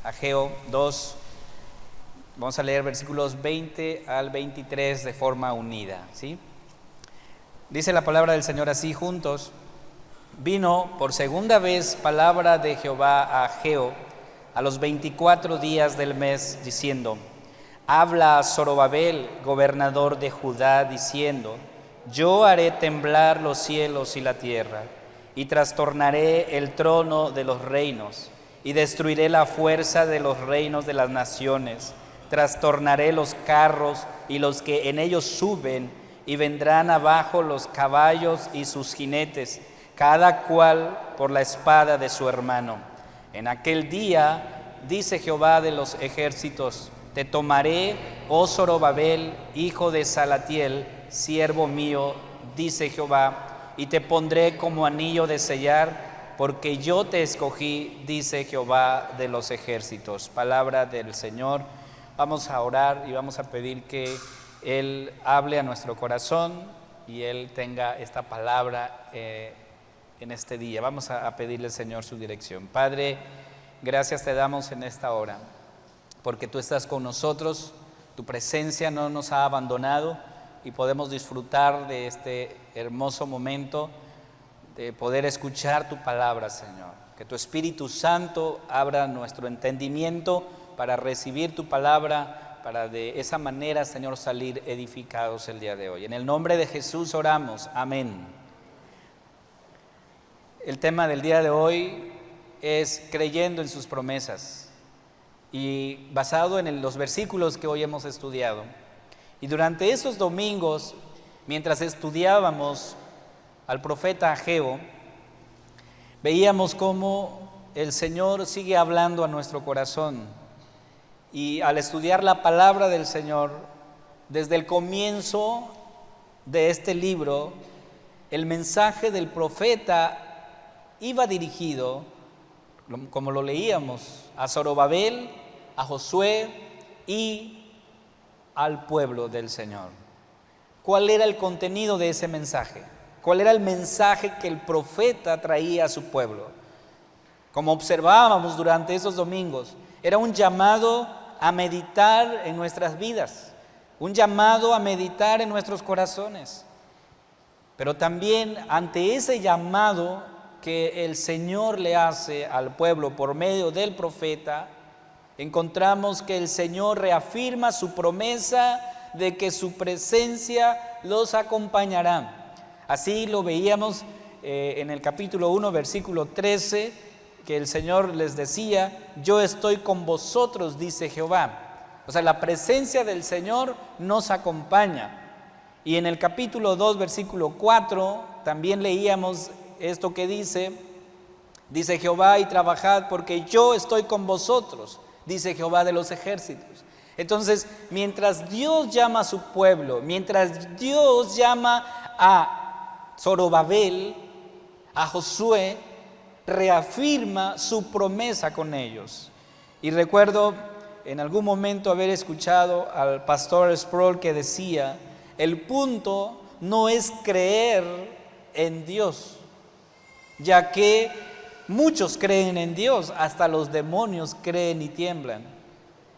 Ageo 2. Vamos a leer versículos 20 al 23 de forma unida, ¿sí? Dice la palabra del Señor así juntos: Vino por segunda vez palabra de Jehová a Ageo a los 24 días del mes, diciendo: Habla a Zorobabel, gobernador de Judá, diciendo: Yo haré temblar los cielos y la tierra, y trastornaré el trono de los reinos, y destruiré la fuerza de los reinos de las naciones. Trastornaré los carros y los que en ellos suben, y vendrán abajo los caballos y sus jinetes, cada cual por la espada de su hermano. En aquel día, dice Jehová de los ejércitos, te tomaré, oh Zorobabel, hijo de Salatiel, siervo mío, dice Jehová, y te pondré como anillo de sellar, porque yo te escogí, dice Jehová de los ejércitos. Palabra del Señor. Vamos a orar y vamos a pedir que Él hable a nuestro corazón y Él tenga esta palabra en este día. Vamos a pedirle al Señor su dirección. Padre, gracias te damos en esta hora, porque tú estás con nosotros, tu presencia no nos ha abandonado y podemos disfrutar de este hermoso momento de poder escuchar tu palabra, Señor. Que tu Espíritu Santo abra nuestro entendimiento para recibir tu palabra, para de esa manera, Señor, salir edificados el día de hoy. En el nombre de Jesús oramos, amén. El tema del día de hoy es creyendo en sus promesas, y basado en los versículos que hoy hemos estudiado. Y durante esos domingos, mientras estudiábamos al profeta Ageo, veíamos cómo el Señor sigue hablando a nuestro corazón. Y al estudiar la palabra del Señor, desde el comienzo de este libro, el mensaje del profeta iba dirigido, como lo leíamos, a Zorobabel, a Josué y al pueblo del Señor. ¿Cuál era el contenido de ese mensaje? ¿Cuál era el mensaje que el profeta traía a su pueblo? Como observábamos durante esos domingos, era un llamado a meditar en nuestras vidas, un llamado a meditar en nuestros corazones. Pero también ante ese llamado que el Señor le hace al pueblo por medio del profeta, encontramos que el Señor reafirma su promesa de que su presencia los acompañará. Así lo veíamos en el capítulo 1, versículo 13, que el Señor les decía: yo estoy con vosotros, dice Jehová. O sea, la presencia del Señor nos acompaña. Y en el capítulo 2, versículo 4, también leíamos esto que dice Jehová: y trabajad porque yo estoy con vosotros, dice Jehová de los ejércitos. Entonces, mientras Dios llama a su pueblo, mientras Dios llama a Zorobabel, a Josué, reafirma su promesa con ellos. Y recuerdo en algún momento haber escuchado al pastor Sproul que decía: el punto no es creer en Dios, ya que muchos creen en Dios, hasta los demonios creen y tiemblan.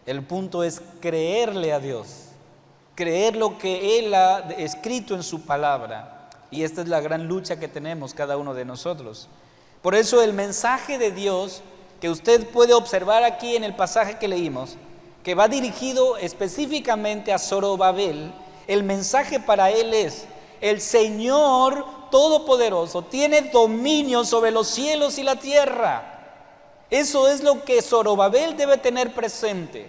El punto es creerle a Dios, creer lo que Él ha escrito en su palabra. Y esta es la gran lucha que tenemos cada uno de nosotros. Por eso el mensaje de Dios que usted puede observar aquí en el pasaje que leímos, que va dirigido específicamente a Zorobabel, el mensaje para él es: el Señor Todopoderoso tiene dominio sobre los cielos y la tierra. Eso es lo que Zorobabel debe tener presente,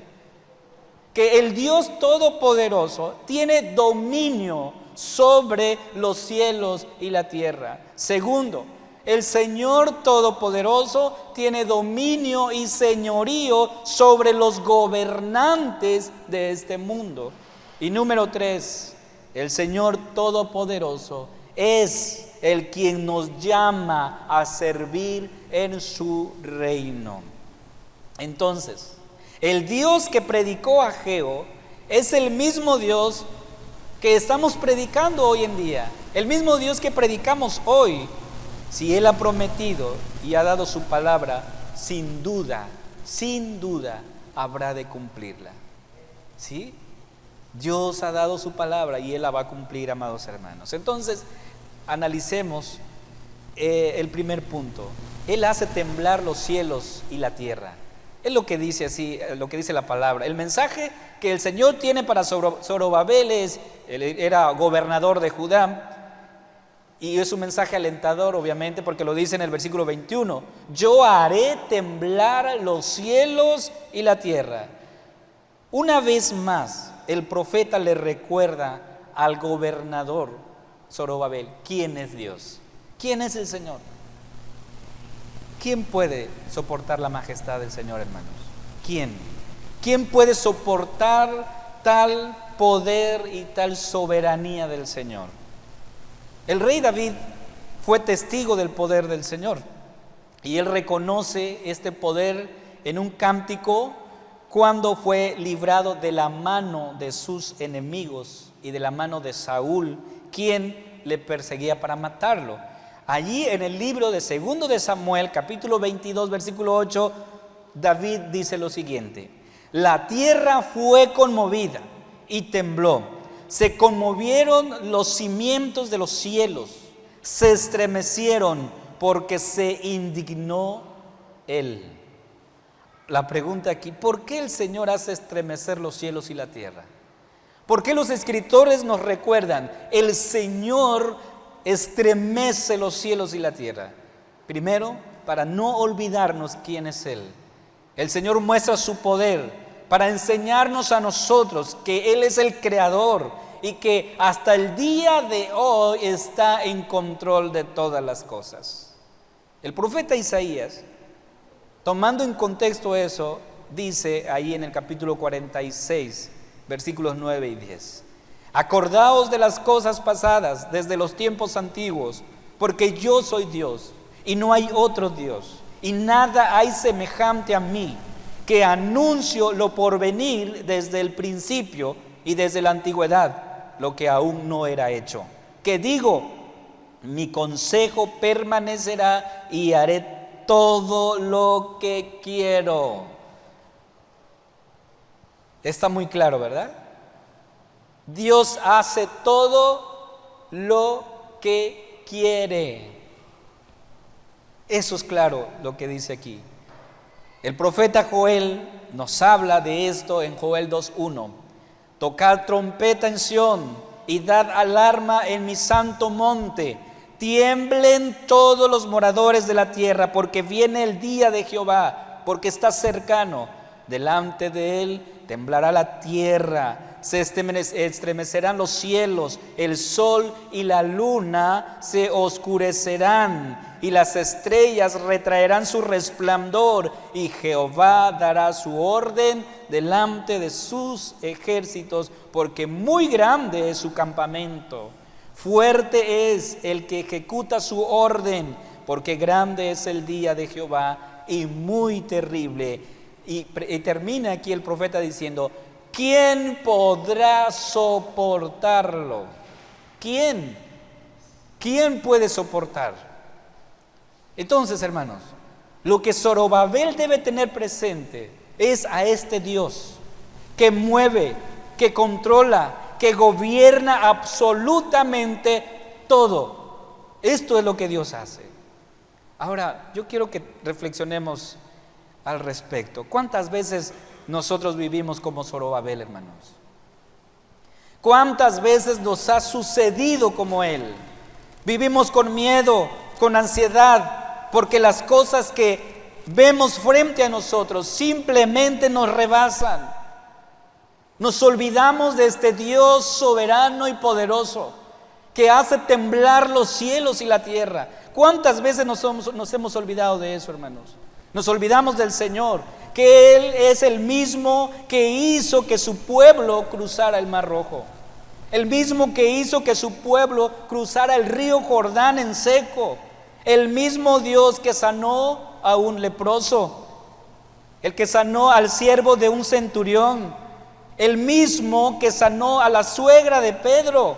que el Dios Todopoderoso tiene dominio sobre los cielos y la tierra. Segundo, el Señor Todopoderoso tiene dominio y señorío sobre los gobernantes de este mundo. Y número 3, el Señor Todopoderoso es el quien nos llama a servir en su reino. Entonces, el Dios que predicó Ageo es el mismo Dios que estamos predicando hoy en día, el mismo Dios que predicamos hoy. Si Él ha prometido y ha dado su palabra, sin duda sin duda habrá de cumplirla. ¿Sí? Dios ha dado su palabra y Él la va a cumplir, amados hermanos. Entonces, analicemos el primer punto. Él hace temblar los cielos y la tierra. Es lo que dice así, lo que dice la palabra. El mensaje que el Señor tiene para Zorobabel él era gobernador de Judá, y es un mensaje alentador, obviamente, porque lo dice en el versículo 21. Yo haré temblar los cielos y la tierra. Una vez más, el profeta le recuerda al gobernador Zorobabel quién es Dios, quién es el Señor. ¿Quién puede soportar la majestad del Señor, hermanos? ¿Quién? ¿Quién puede soportar tal poder y tal soberanía del Señor? El rey David fue testigo del poder del Señor, y él reconoce este poder en un cántico cuando fue librado de la mano de sus enemigos y de la mano de Saúl, quien le perseguía para matarlo. Allí en el libro de 2 de Samuel, capítulo 22, versículo 8, David dice lo siguiente: la tierra fue conmovida y tembló, se conmovieron los cimientos de los cielos, se estremecieron porque se indignó Él. La pregunta aquí: ¿por qué el Señor hace estremecer los cielos y la tierra? ¿Por qué los escritores nos recuerdan? El Señor estremece los cielos y la tierra. Primero, para no olvidarnos quién es Él. El Señor muestra su poder para enseñarnos a nosotros que Él es el creador y que hasta el día de hoy está en control de todas las cosas. El profeta Isaías, tomando en contexto eso, dice ahí en el capítulo 46, versículos 9 y 10: acordaos de las cosas pasadas desde los tiempos antiguos, porque yo soy Dios y no hay otro Dios, y nada hay semejante a mí, que anuncio lo porvenir desde el principio y desde la antigüedad, lo que aún no era hecho. Que digo, mi consejo permanecerá y haré todo lo que quiero. Está muy claro, ¿verdad? Dios hace todo lo que quiere. Eso es claro lo que dice aquí. El profeta Joel nos habla de esto en Joel 2:1. Tocad trompeta en Sión y dad alarma en mi santo monte. Tiemblen todos los moradores de la tierra, porque viene el día de Jehová, porque está cercano. Delante de él temblará la tierra, se estremecerán los cielos, el sol y la luna se oscurecerán, y las estrellas retraerán su resplandor, y Jehová dará su orden delante de sus ejércitos, porque muy grande es su campamento. Fuerte es el que ejecuta su orden, porque grande es el día de Jehová y muy terrible. Y termina aquí el profeta diciendo: ¿quién podrá soportarlo? ¿Quién? ¿Quién puede soportar? Entonces, hermanos, lo que Zorobabel debe tener presente es a este Dios que mueve, que controla, que gobierna absolutamente todo. Esto es lo que Dios hace. Ahora, yo quiero que reflexionemos al respecto. ¿Cuántas veces nosotros vivimos como Zorobabel, hermanos? ¿Cuántas veces nos ha sucedido como él? Vivimos con miedo, con ansiedad, porque las cosas que vemos frente a nosotros simplemente nos rebasan. Nos olvidamos de este Dios soberano y poderoso que hace temblar los cielos y la tierra. ¿Cuántas veces nos hemos olvidado de eso, hermanos? Nos olvidamos del Señor, que Él es el mismo que hizo que su pueblo cruzara el Mar Rojo, el mismo que hizo que su pueblo cruzara el río Jordán en seco, el mismo Dios que sanó a un leproso, el que sanó al siervo de un centurión, el mismo que sanó a la suegra de Pedro,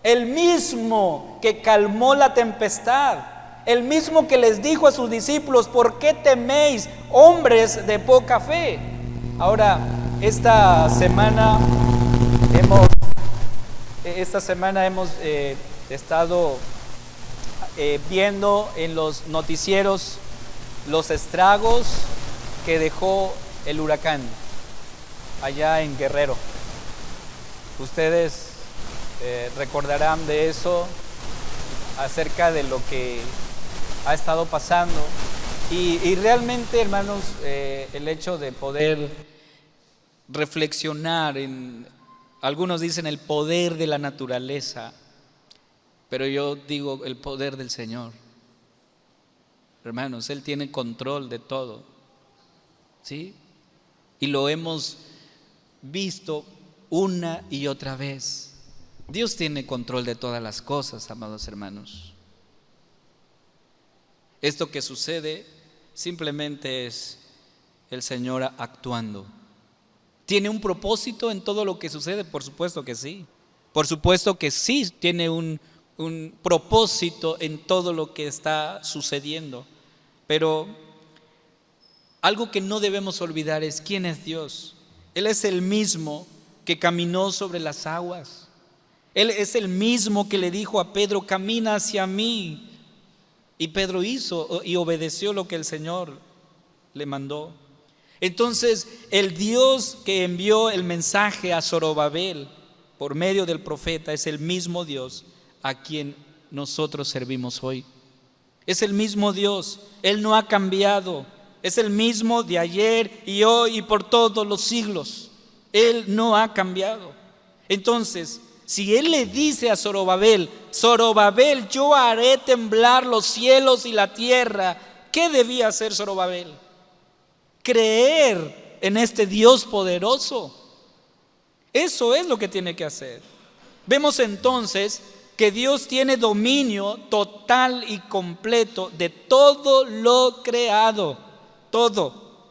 el mismo que calmó la tempestad, el mismo que les dijo a sus discípulos: ¿por qué teméis, hombres de poca fe? Ahora, esta semana hemos estado viendo en los noticieros los estragos que dejó el huracán allá en Guerrero. Ustedes recordarán de eso, acerca de lo que ha estado pasando. Y realmente, hermanos, el hecho de poder reflexionar en, algunos dicen, el poder de la naturaleza, pero yo digo el poder del Señor. Hermanos, Él tiene control de todo, ¿sí? Y lo hemos visto una y otra vez. Dios tiene control de todas las cosas, amados hermanos. Esto que sucede simplemente es el Señor actuando. ¿Tiene un propósito en todo lo que sucede? Por supuesto que sí. Por supuesto que sí tiene un propósito en todo lo que está sucediendo. Pero algo que no debemos olvidar es quién es Dios. Él es el mismo que caminó sobre las aguas. Él es el mismo que le dijo a Pedro: camina hacia mí. Y Pedro hizo y obedeció lo que el Señor le mandó. Entonces, el Dios que envió el mensaje a Zorobabel por medio del profeta es el mismo Dios a quien nosotros servimos hoy. Es el mismo Dios, Él no ha cambiado. Es el mismo de ayer y hoy y por todos los siglos. Él no ha cambiado. Entonces, si Él le dice a Zorobabel: Zorobabel, yo haré temblar los cielos y la tierra, ¿qué debía hacer Zorobabel? Creer en este Dios poderoso. Eso es lo que tiene que hacer. Vemos entonces que Dios tiene dominio total y completo de todo lo creado. Todo.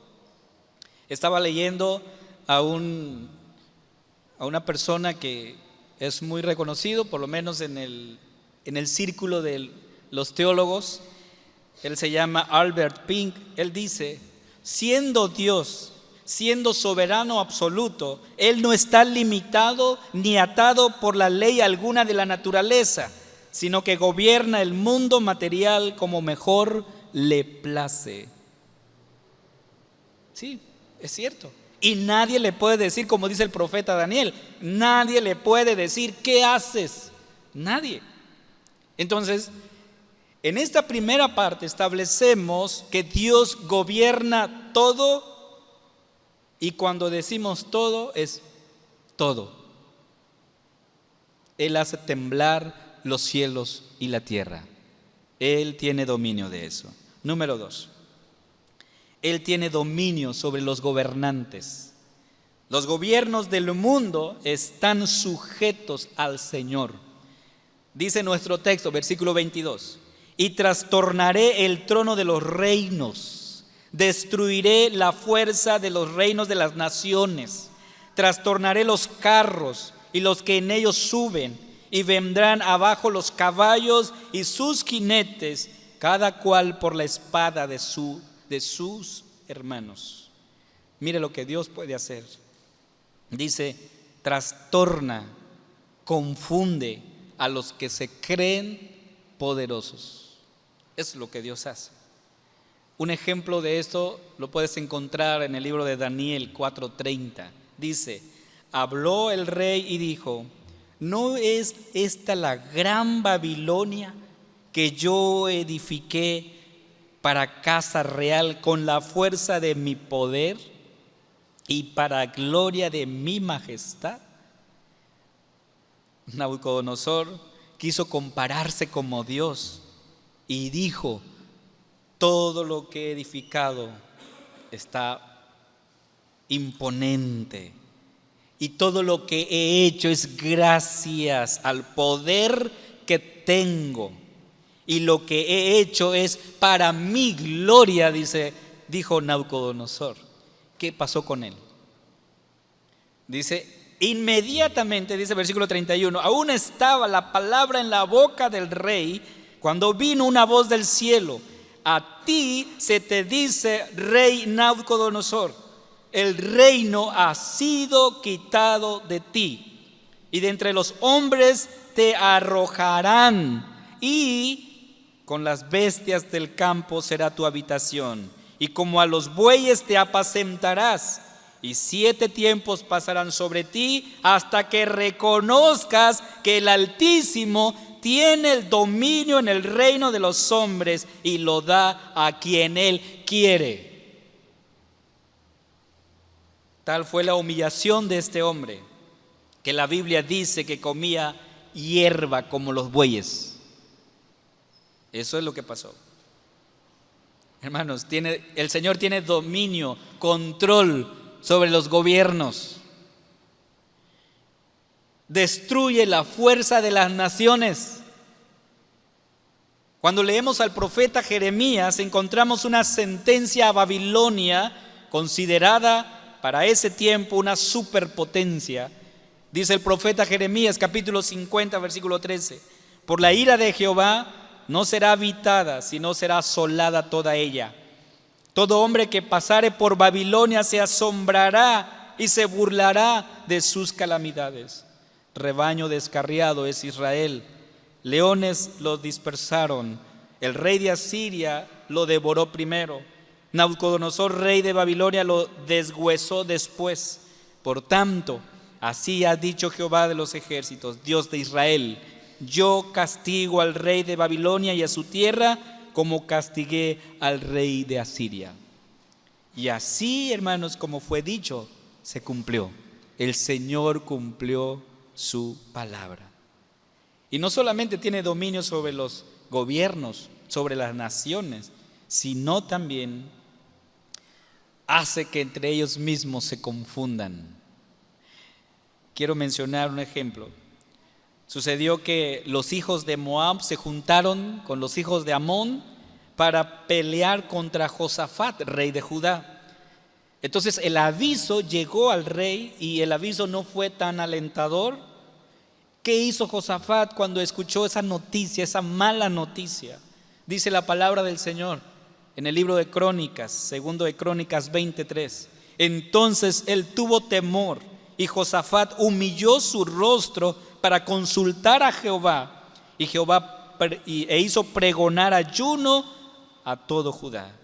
Estaba leyendo a una persona que es muy reconocido, por lo menos en el círculo de los teólogos. Él se llama Albert Pink. Él dice: siendo Dios, siendo soberano absoluto, Él no está limitado ni atado por la ley alguna de la naturaleza, sino que gobierna el mundo material como mejor le place. Sí, es cierto. Y nadie le puede decir, como dice el profeta Daniel, nadie le puede decir: ¿qué haces? Nadie. Entonces, en esta primera parte establecemos que Dios gobierna todo, y cuando decimos todo, es todo. Él hace temblar los cielos y la tierra. Él tiene dominio de eso. Número 2. Él tiene dominio sobre los gobernantes. Los gobiernos del mundo están sujetos al Señor. Dice nuestro texto, versículo 22: y trastornaré el trono de los reinos, destruiré la fuerza de los reinos de las naciones, trastornaré los carros y los que en ellos suben, y vendrán abajo los caballos y sus jinetes, cada cual por la espada de sus hermanos. Mire lo que Dios puede hacer. Dice: trastorna, confunde a los que se creen poderosos. Eso es lo que Dios hace. Un ejemplo de esto lo puedes encontrar en el libro de Daniel 4:30. Dice: habló el rey y dijo: ¿no es esta la gran Babilonia que yo edifiqué para casa real con la fuerza de mi poder y para gloria de mi majestad? Nabucodonosor quiso compararse como Dios y dijo: todo lo que he edificado está imponente, y todo lo que he hecho es gracias al poder que tengo, y lo que he hecho es para mi gloria, dijo Nabucodonosor. ¿Qué pasó con él? Dice: inmediatamente, dice versículo 31, aún estaba la palabra en la boca del rey cuando vino una voz del cielo: a ti se te dice, rey Nabucodonosor, el reino ha sido quitado de ti, y de entre los hombres te arrojarán, y con las bestias del campo será tu habitación, y como a los bueyes te apacentarás, y 7 tiempos pasarán sobre ti hasta que reconozcas que el Altísimo tiene el dominio en el reino de los hombres y lo da a quien Él quiere. Tal fue la humillación de este hombre, que la Biblia dice que comía hierba como los bueyes. Eso es lo que pasó. Hermanos, el Señor tiene dominio, control sobre los gobiernos. Destruye la fuerza de las naciones. Cuando leemos al profeta Jeremías, encontramos una sentencia a Babilonia, considerada para ese tiempo una superpotencia. Dice el profeta Jeremías, capítulo 50, versículo 13: por la ira de Jehová no será habitada, sino será asolada toda ella. Todo hombre que pasare por Babilonia se asombrará y se burlará de sus calamidades. Rebaño descarriado es Israel, leones lo dispersaron, el rey de Asiria lo devoró primero, Nabucodonosor, rey de Babilonia, lo deshuesó después. Por tanto, así ha dicho Jehová de los ejércitos, Dios de Israel: yo castigo al rey de Babilonia y a su tierra como castigué al rey de Asiria. Y así, hermanos, como fue dicho, se cumplió. El Señor cumplió su palabra. Y no solamente tiene dominio sobre los gobiernos, sobre las naciones, sino también hace que entre ellos mismos se confundan. Quiero mencionar un ejemplo. Sucedió que los hijos de Moab se juntaron con los hijos de Amón para pelear contra Josafat, rey de Judá. Entonces el aviso llegó al rey y el aviso no fue tan alentador. ¿Qué hizo Josafat cuando escuchó esa noticia, esa mala noticia? Dice la palabra del Señor en el libro de Crónicas, segundo de Crónicas 23. Entonces él tuvo temor y Josafat humilló su rostro para consultar a Jehová, y Jehová hizo pregonar ayuno a todo Judá.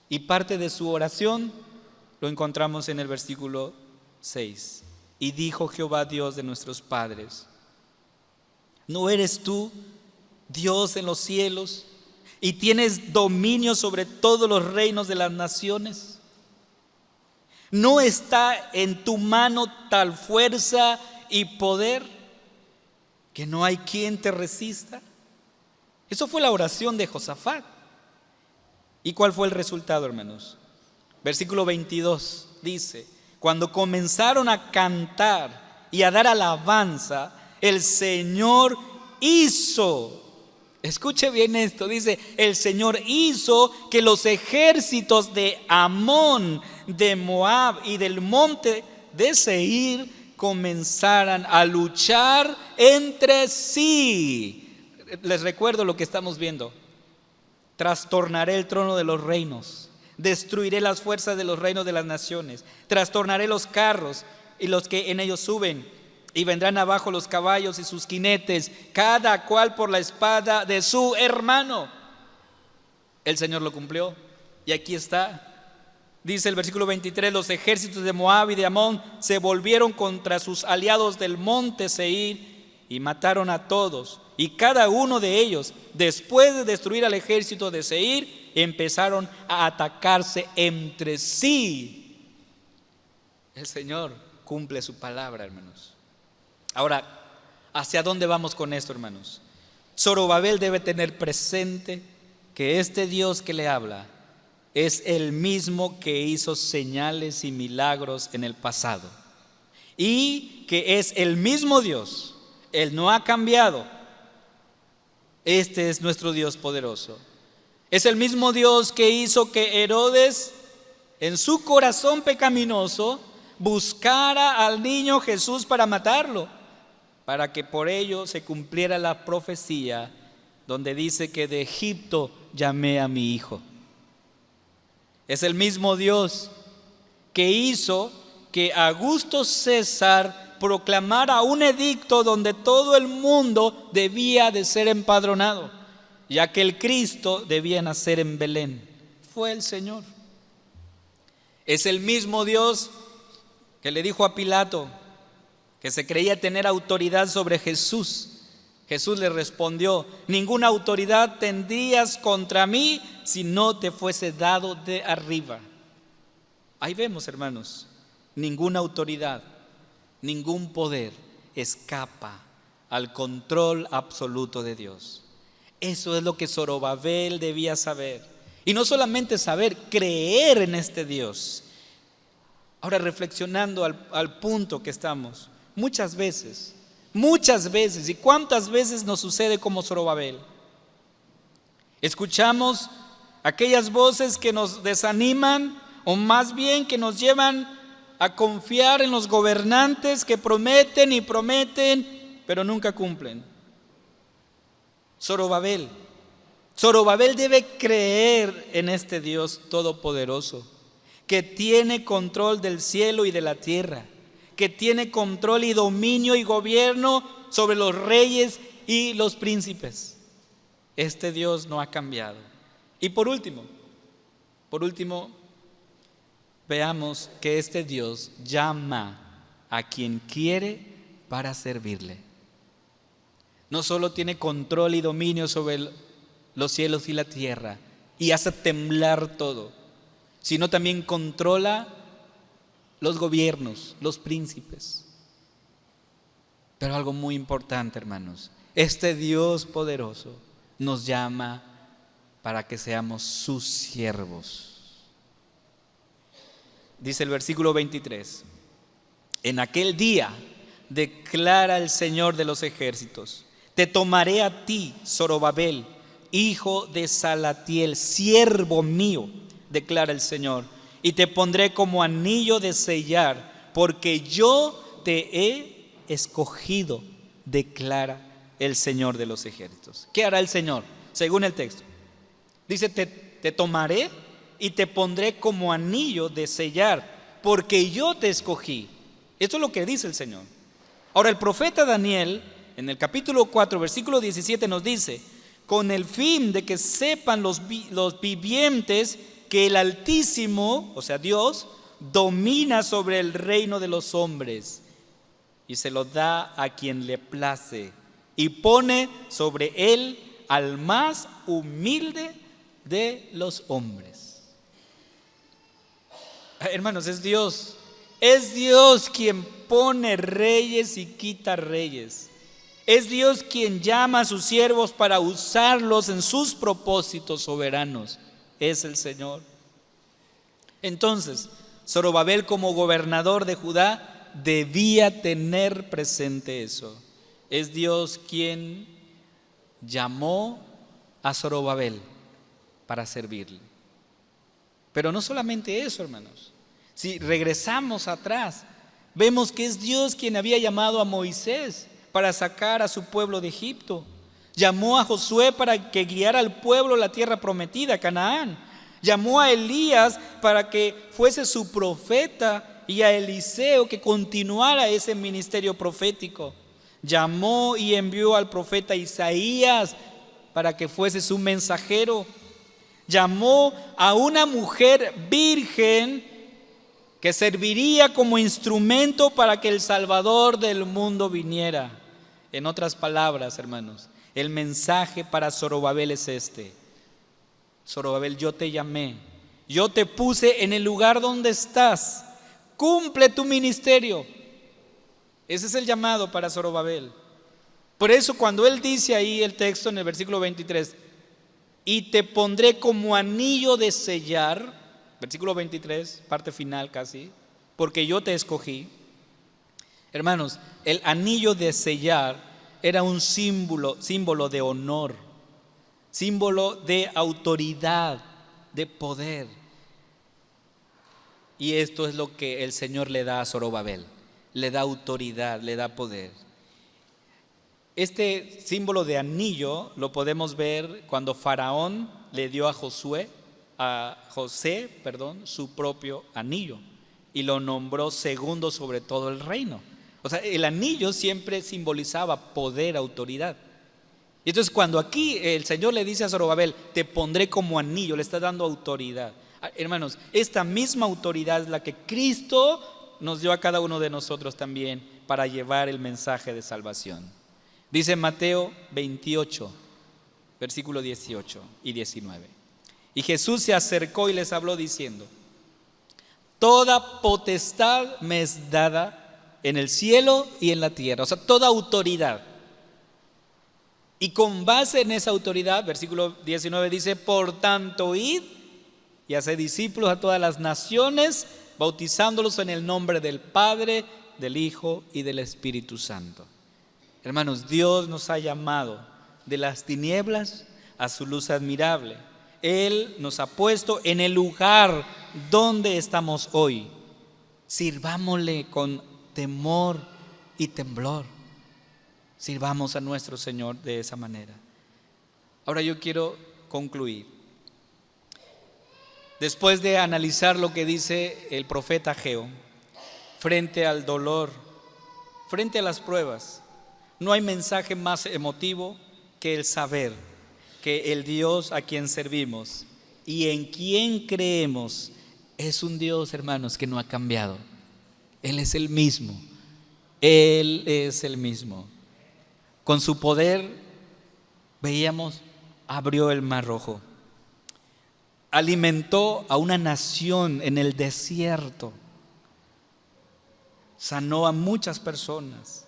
Y parte de su oración lo encontramos en el versículo 6. Y dijo Jehová, Dios de nuestros padres: ¿no eres tú Dios en los cielos y tienes dominio sobre todos los reinos de las naciones? ¿No está en tu mano tal fuerza y poder que no hay quien te resista? Eso fue la oración de Josafat. ¿Y cuál fue el resultado, hermanos? Versículo 22 dice: cuando comenzaron a cantar y a dar alabanza, el Señor hizo, escuche bien esto, dice: el Señor hizo que los ejércitos de Amón, de Moab y del monte de Seir comenzaran a luchar entre sí. Les recuerdo lo que estamos viendo: trastornaré el trono de los reinos, destruiré las fuerzas de los reinos de las naciones, trastornaré los carros y los que en ellos suben, y vendrán abajo los caballos y sus jinetes, cada cual por la espada de su hermano. El Señor lo cumplió y aquí está. Dice el versículo 23: los ejércitos de Moab y de Amón se volvieron contra sus aliados del monte Seir y mataron a todos. Y cada uno de ellos, después de destruir al ejército de Seir, empezaron a atacarse entre sí. El Señor cumple su palabra, hermanos. Ahora, ¿hacia dónde vamos con esto, hermanos? Zorobabel debe tener presente que este Dios que le habla es el mismo que hizo señales y milagros en el pasado, y que es el mismo Dios. Él no ha cambiado. Este es nuestro Dios poderoso. Es el mismo Dios que hizo que Herodes, en su corazón pecaminoso, buscara al niño Jesús para matarlo, para que por ello se cumpliera la profecía donde dice que de Egipto llamé a mi hijo. Es el mismo Dios que hizo que Augusto César proclamara un edicto donde todo el mundo debía de ser empadronado, ya que el Cristo debía nacer en Belén. Fue el Señor. Es el mismo Dios que le dijo a Pilato que se creía tener autoridad sobre Jesús. Jesús le respondió: ninguna autoridad tendrías contra mí si no te fuese dado de arriba. Ahí vemos, hermanos, ninguna autoridad, ningún poder escapa al control absoluto de Dios. Eso es lo que Zorobabel debía saber. Y no solamente saber, creer en este Dios. Ahora, reflexionando al punto que estamos, muchas veces, ¿y cuántas veces nos sucede como Zorobabel? Escuchamos aquellas voces que nos desaniman, o más bien que nos llevan a confiar en los gobernantes que prometen y prometen, pero nunca cumplen. Zorobabel debe creer en este Dios todopoderoso, que tiene control del cielo y de la tierra, que tiene control y dominio y gobierno sobre los reyes y los príncipes. Este Dios no ha cambiado. Y por último, veamos que este Dios llama a quien quiere para servirle. No solo tiene control y dominio sobre los cielos y la tierra y hace temblar todo, sino también controla los gobiernos, los príncipes. Pero algo muy importante, hermanos, este Dios poderoso nos llama para que seamos sus siervos. Dice el versículo 23: en aquel día, declara el Señor de los ejércitos, te tomaré a ti, Zorobabel, hijo de Salatiel, siervo mío, declara el Señor, y te pondré como anillo de sellar, porque yo te he escogido, declara el Señor de los ejércitos. ¿Qué hará el Señor? Según el texto, dice: te tomaré y te pondré como anillo de sellar, porque yo te escogí. Esto es lo que dice el Señor. Ahora, el profeta Daniel, en el capítulo 4, versículo 17, nos dice: con el fin de que sepan los vivientes que el Altísimo, o sea Dios, domina sobre el reino de los hombres y se lo da a quien le place y pone sobre él al más humilde de los hombres. Hermanos, es Dios quien pone reyes y quita reyes. Es Dios quien llama a sus siervos para usarlos en sus propósitos soberanos. Es el Señor. Entonces, Zorobabel, como gobernador de Judá, debía tener presente eso. Es Dios quien llamó a Zorobabel para servirle. Pero no solamente eso, hermanos. Si regresamos atrás, vemos que es Dios quien había llamado a Moisés para sacar a su pueblo de Egipto. Llamó a Josué para que guiara al pueblo a la tierra prometida, Canaán. Llamó a Elías para que fuese su profeta y a Eliseo que continuara ese ministerio profético. Llamó y envió al profeta Isaías para que fuese su mensajero. Llamó a una mujer virgen que serviría como instrumento para que el Salvador del mundo viniera. En otras palabras, hermanos, el mensaje para Zorobabel es este: Zorobabel, yo te llamé, yo te puse en el lugar donde estás, cumple tu ministerio. Ese es el llamado para Zorobabel. Por eso cuando él dice ahí el texto en el versículo 23, y te pondré como anillo de sellar, versículo 23, parte final casi, porque yo te escogí. Hermanos, el anillo de sellar era un símbolo de honor, símbolo de autoridad, de poder. Y esto es lo que el Señor le da a Zorobabel, le da autoridad, le da poder. Este símbolo de anillo lo podemos ver cuando Faraón le dio a José, su propio anillo y lo nombró segundo sobre todo el reino. O sea, el anillo siempre simbolizaba poder, autoridad. Y entonces cuando aquí el Señor le dice a Zorobabel, te pondré como anillo, le está dando autoridad. Hermanos, esta misma autoridad es la que Cristo nos dio a cada uno de nosotros también para llevar el mensaje de salvación. Dice Mateo 28, versículo 18 y 19. Y Jesús se acercó y les habló diciendo, toda potestad me es dada en el cielo y en la tierra. O sea, toda autoridad. Y con base en esa autoridad, versículo 19 dice, por tanto id y haced discípulos a todas las naciones, bautizándolos en el nombre del Padre, del Hijo y del Espíritu Santo. Hermanos, Dios nos ha llamado de las tinieblas a su luz admirable. Él nos ha puesto en el lugar donde estamos hoy. Sirvámosle con temor y temblor. Sirvamos a nuestro Señor de esa manera. Ahora yo quiero concluir. Después de analizar lo que dice el profeta Ageo, frente al dolor, frente a las pruebas, no hay mensaje más emotivo que el saber que el Dios a quien servimos y en quien creemos es un Dios, hermanos, que no ha cambiado. Él es el mismo. Él es el mismo. Con su poder, veíamos, abrió el Mar Rojo. Alimentó a una nación en el desierto. Sanó a muchas personas.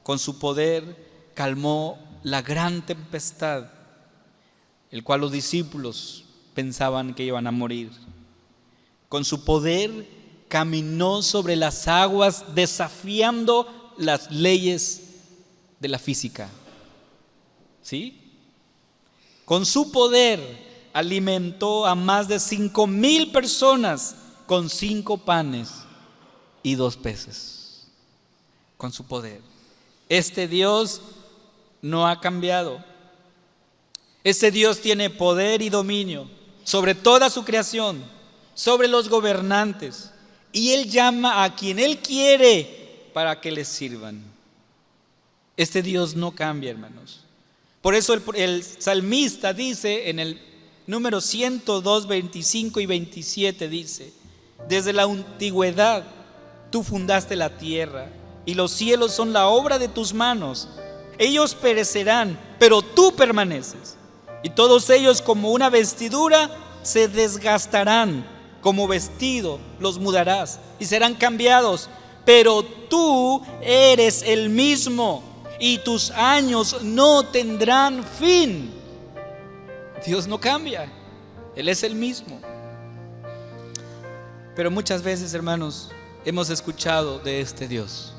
Con su poder calmó la gran tempestad, el cual los discípulos pensaban que iban a morir. Con su poder caminó sobre las aguas desafiando las leyes de la física. ¿Sí? Con su poder alimentó a más de 5,000 personas con 5 panes y 2 peces. Con su poder. Este Dios no ha cambiado. Este Dios tiene poder y dominio sobre toda su creación, sobre los gobernantes, y Él llama a quien Él quiere para que les sirvan. Este Dios no cambia, hermanos. Por eso el salmista dice en el número 102, 25 y 27, dice, desde la antigüedad tú fundaste la tierra y los cielos son la obra de tus manos. Ellos perecerán, pero tú permaneces. Y todos ellos como una vestidura se desgastarán, como vestido los mudarás y serán cambiados. Pero tú eres el mismo y tus años no tendrán fin. Dios no cambia, Él es el mismo. Pero muchas veces, hermanos, hemos escuchado de este Dios.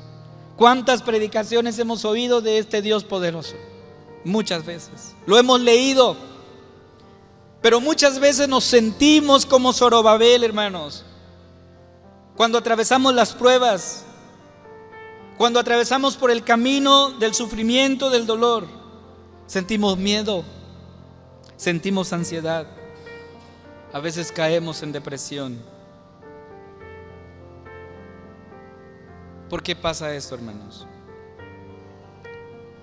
¿Cuántas predicaciones hemos oído de este Dios poderoso? Muchas veces. Lo hemos leído. Pero muchas veces nos sentimos como Zorobabel, hermanos. Cuando atravesamos las pruebas, cuando atravesamos por el camino del sufrimiento, del dolor, sentimos miedo, sentimos ansiedad. A veces caemos en depresión. ¿Por qué pasa esto, hermanos?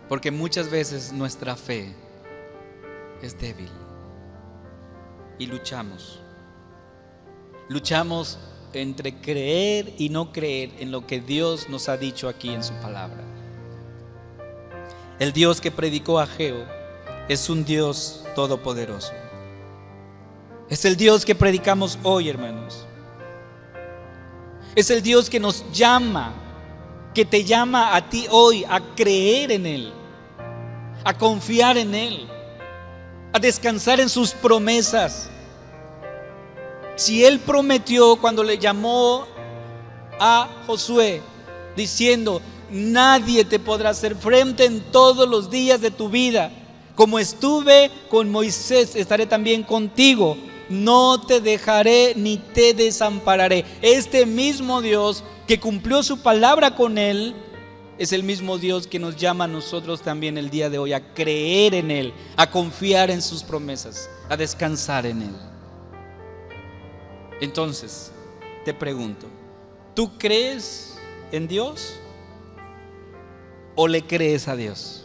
Porque muchas veces nuestra fe es débil y luchamos entre creer y no creer en lo que Dios nos ha dicho aquí en su palabra. El Dios que predicó Ageo es un Dios todopoderoso. Es el Dios que predicamos hoy, hermanos. Es el Dios que nos llama, que te llama a ti hoy a creer en Él, a confiar en Él, a descansar en sus promesas. Si Él prometió cuando le llamó a Josué diciendo, nadie te podrá hacer frente en todos los días de tu vida, como estuve con Moisés, estaré también contigo, no te dejaré ni te desampararé. Este mismo Dios que cumplió su palabra con él, es el mismo Dios que nos llama a nosotros también el día de hoy a creer en Él, a confiar en sus promesas, a descansar en Él. Entonces, te pregunto, ¿tú crees en Dios o le crees a Dios?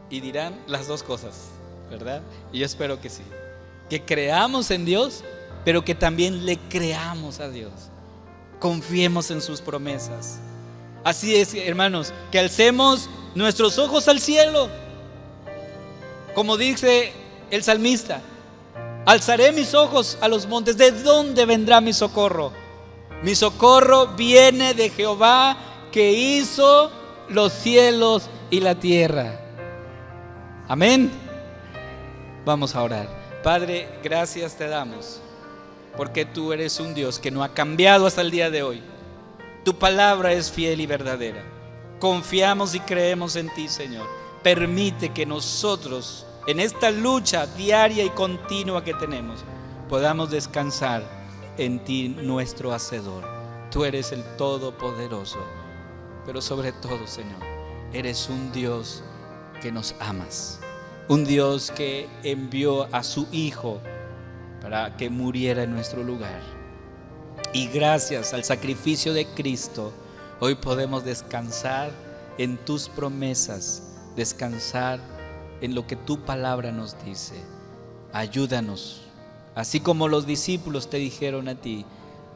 Y dirán las dos cosas, ¿verdad? Y yo espero que sí, que creamos en Dios, pero que también le creamos a Dios. Confiemos en sus promesas. Así es, hermanos, que alcemos nuestros ojos al cielo. Como dice el salmista, alzaré mis ojos a los montes. ¿De dónde vendrá mi socorro? Mi socorro viene de Jehová, que hizo los cielos y la tierra. Amén. Vamos a orar. Padre, gracias te damos, porque tú eres un Dios que no ha cambiado hasta el día de hoy. Tu palabra es fiel y verdadera. Confiamos y creemos en ti, Señor. Permite que nosotros, en esta lucha diaria y continua que tenemos, podamos descansar en ti, nuestro Hacedor. Tú eres el Todopoderoso, pero sobre todo, Señor, eres un Dios que nos amas, un Dios que envió a su Hijo para que muriera en nuestro lugar. Y gracias al sacrificio de Cristo, hoy podemos descansar en tus promesas, descansar en lo que tu palabra nos dice. Ayúdanos, así como los discípulos te dijeron a ti: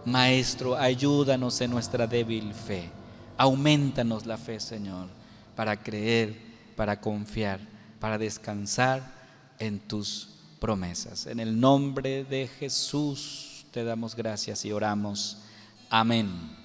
Maestro, ayúdanos en nuestra débil fe. Aumentanos la fe, Señor, para creer, para confiar, para descansar en tus promesas. En el nombre de Jesús te damos gracias y oramos. Amén.